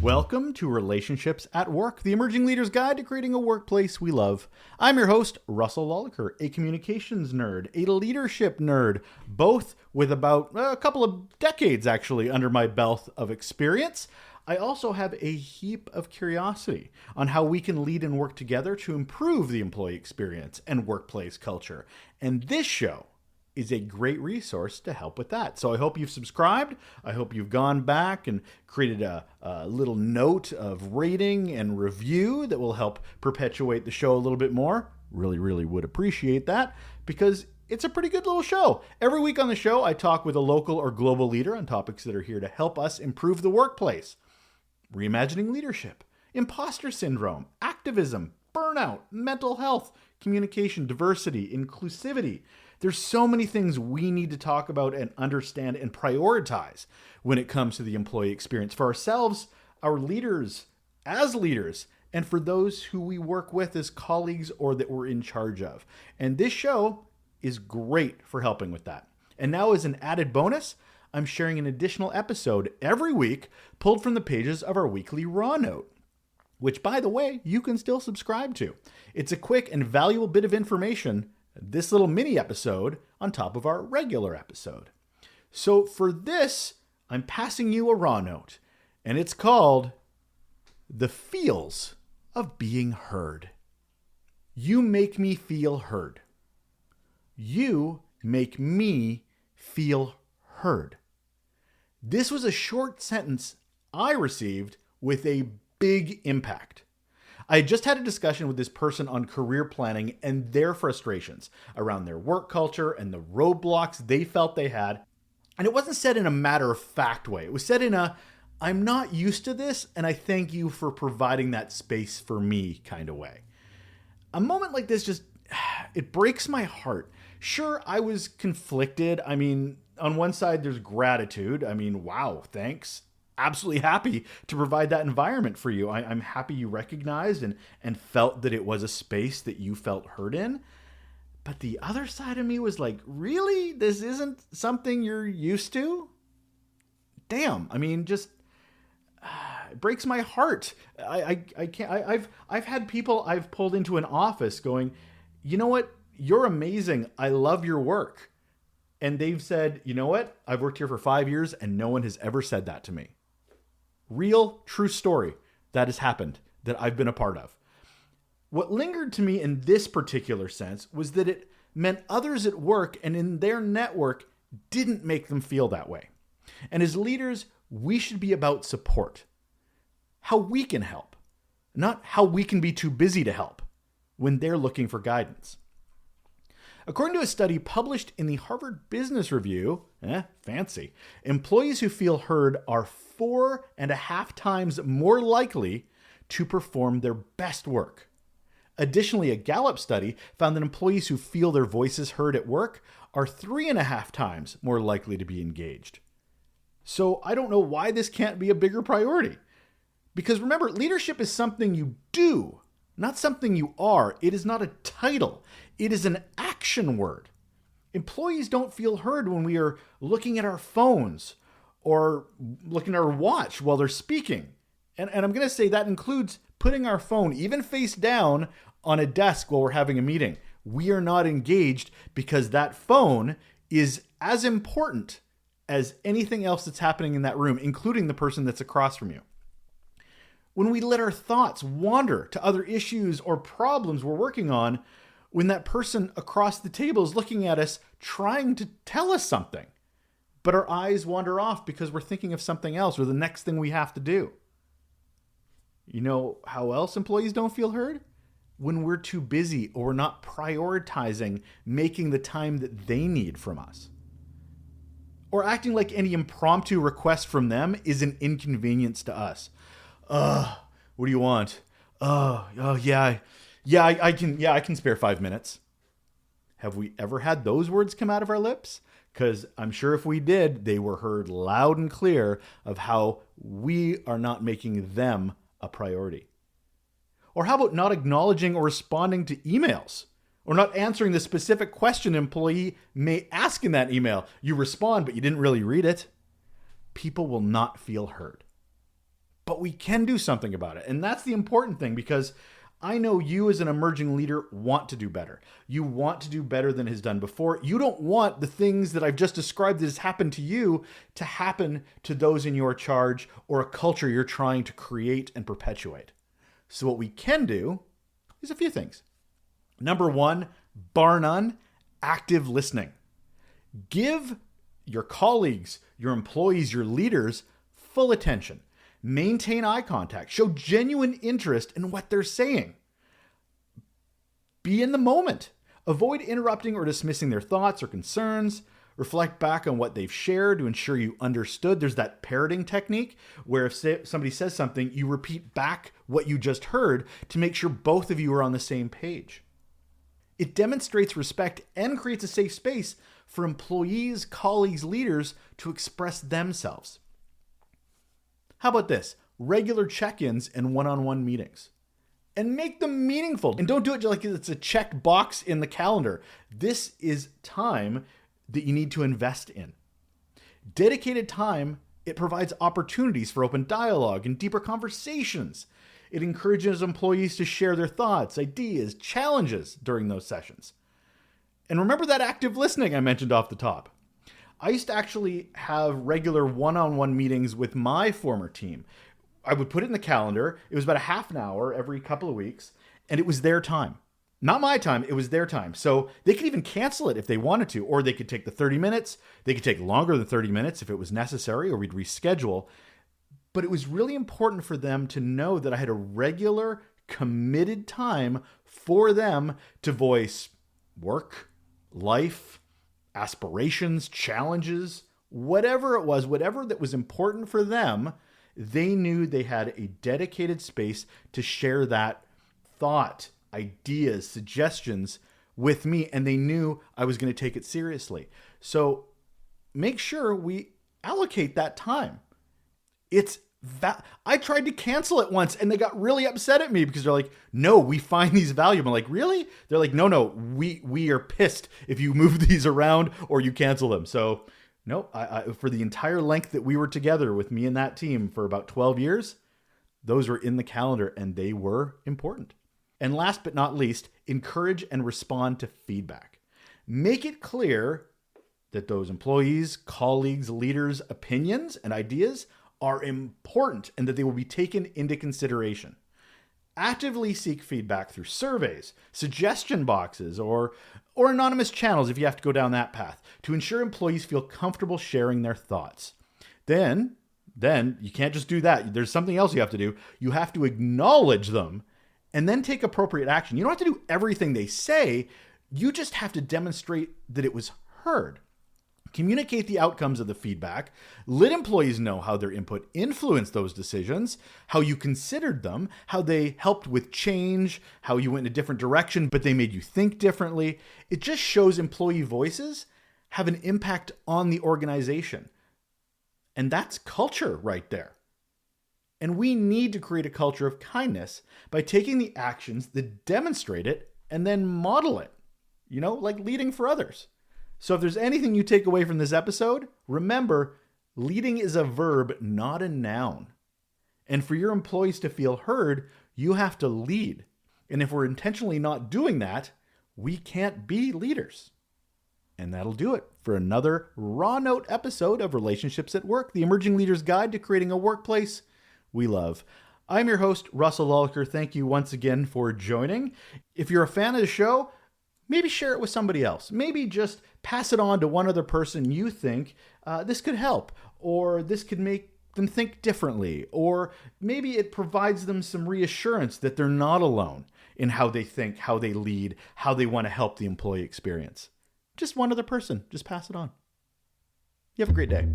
Welcome to Relationships at Work, the Emerging Leader's Guide to Creating a Workplace We Love. I'm your host, Russel Lolacher, a communications nerd, a leadership nerd, both with about a couple of decades, actually, under my belt of experience. I also have a heap of curiosity on how we can lead and work together to improve the employee experience and workplace culture. And this show is a great resource to help with that. So I hope you've subscribed. I hope you've gone back and created a little note of rating and review that will help perpetuate the show a little bit more. Really would appreciate that because it's a pretty good little show. Every week on the show, I talk with a local or global leader on topics that are here to help us improve the workplace. Reimagining leadership, imposter syndrome, activism, burnout, mental health, communication, diversity, inclusivity. There's so many things we need to talk about and understand and prioritize when it comes to the employee experience for ourselves, our leaders, as leaders, and for those who we work with as colleagues or that we're in charge of. And this show is great for helping with that. And now as an added bonus, I'm sharing an additional episode every week pulled from the pages of our weekly Raw Note, which, by the way, you can still subscribe to. It's a quick and valuable bit of information, this little mini episode on top of our regular episode. So for this, I'm passing you a Raw Note, and it's called The Feels of Being Heard. You make me feel heard. You make me feel heard. This was a short sentence I received with a big impact. I had just had a discussion with this person on career planning and their frustrations around their work culture and the roadblocks they felt they had. And it wasn't said in a matter-of-fact way. It was said in a, I'm not used to this, and I thank you for providing that space for me kind of way. A moment like this just, it breaks my heart. Sure, I was conflicted. I mean, on one side, there's gratitude. I mean, wow, thanks. Absolutely happy to provide that environment for you. I'm happy you recognized and felt that it was a space that you felt heard in. But the other side of me was like, really? This isn't something you're used to? Damn. I mean, just it breaks my heart. I can't. I've had people I've pulled into an office going, you know what? You're amazing. I love your work. And they've said, you know what? I've worked here for 5 years and no one has ever said that to me. Real, true story that has happened that I've been a part of. What lingered to me in this particular sense was that it meant others at work and in their network didn't make them feel that way. And as leaders, we should be about support. How we can help, not how we can be too busy to help when they're looking for guidance. According to a study published in the Harvard Business Review, fancy, employees who feel heard are 4.5 times more likely to perform their best work. Additionally, a Gallup study found that employees who feel their voices heard at work are 3.5 times more likely to be engaged. So I don't know why this can't be a bigger priority. Because remember, leadership is something you do, not something you are. It is not a title. It is an action word. Employees don't feel heard when we are looking at our phones or looking at our watch while they're speaking. And I'm going to say that includes putting our phone, even face down, on a desk while we're having a meeting. We are not engaged because that phone is as important as anything else that's happening in that room, including the person that's across from you. When we let our thoughts wander to other issues or problems we're working on, when that person across the table is looking at us trying to tell us something, but our eyes wander off because we're thinking of something else or the next thing we have to do. You know how else employees don't feel heard? When we're too busy or we're not prioritizing making the time that they need from us. Or acting like any impromptu request from them is an inconvenience to us. What do you want? I can spare 5 minutes. Have we ever had those words come out of our lips? Because I'm sure if we did, they were heard loud and clear of how we are not making them a priority. Or how about not acknowledging or responding to emails? Or not answering the specific question an employee may ask in that email. You respond, but you didn't really read it. People will not feel heard. but we can do something about it. And that's the important thing, because I know you as an emerging leader want to do better. You want to do better than has done before. You don't want the things that I've just described that has happened to you to happen to those in your charge or a culture you're trying to create and perpetuate. So what we can do is a few things. Number one, bar none, active listening. Give your colleagues, your employees, your leaders full attention. Maintain eye contact. Show genuine interest in what they're saying. Be in the moment. Avoid interrupting or dismissing their thoughts or concerns. Reflect back on what they've shared to ensure you understood. There's that parroting technique where if somebody says something, you repeat back what you just heard to make sure both of you are on the same page. It demonstrates respect and creates a safe space for employees, colleagues, leaders to express themselves. How about this? Regular check-ins and one-on-one meetings. And make them meaningful. And don't do it like it's a check box in the calendar. This is time that you need to invest in. Dedicated time, it provides opportunities for open dialogue and deeper conversations. It encourages employees to share their thoughts, ideas, challenges during those sessions. And remember that active listening I mentioned off the top. I used to actually have regular one-on-one meetings with my former team. I would put it in the calendar. It was about a half an hour every couple of weeks, and it was their time. Not my time, it was their time. So they could even cancel it if they wanted to, or they could take the 30 minutes. They could take longer than 30 minutes if it was necessary, or we'd reschedule. But it was really important for them to know that I had a regular, committed time for them to voice work, life, aspirations, challenges, whatever it was, whatever that was important for them, they knew they had a dedicated space to share that thought, ideas, suggestions with me, and they knew I was going to take it seriously. So make sure we allocate that time. I tried to cancel it once and they got really upset at me because they're like, no, we find these valuable. I'm like, really? They're like, no, we are pissed if you move these around or you cancel them. So no, I for the entire length that we were together with me and that team for about 12 years, those were in the calendar and they were important. And last but not least, encourage and respond to feedback. Make it clear that those employees, colleagues, leaders' opinions and ideas are important and that they will be taken into consideration. Actively seek feedback through surveys, suggestion boxes, or anonymous channels if you have to go down that path to ensure employees feel comfortable sharing their thoughts. Then you can't just do that. There's something else you have to do. You have to acknowledge them and then take appropriate action. You don't have to do everything they say. You just have to demonstrate that it was heard. Communicate the outcomes of the feedback. Let employees know how their input influenced those decisions, how you considered them, how they helped with change, how you went in a different direction, but they made you think differently. It just shows employee voices have an impact on the organization. And that's culture right there. And we need to create a culture of kindness by taking the actions that demonstrate it and then model it, like leading for others. So if there's anything you take away from this episode, remember, leading is a verb, not a noun. And for your employees to feel heard, you have to lead. And if we're intentionally not doing that, we can't be leaders. And that'll do it for another Raw Note episode of Relationships at Work, the Emerging Leader's Guide to Creating a Workplace We Love. I'm your host, Russel Lolacher. Thank you once again for joining. If you're a fan of the show, maybe share it with somebody else. Maybe just pass it on to one other person you think this could help, or this could make them think differently, or maybe it provides them some reassurance that they're not alone in how they think, how they lead, how they want to help the employee experience. Just one other person. Just pass it on. You have a great day.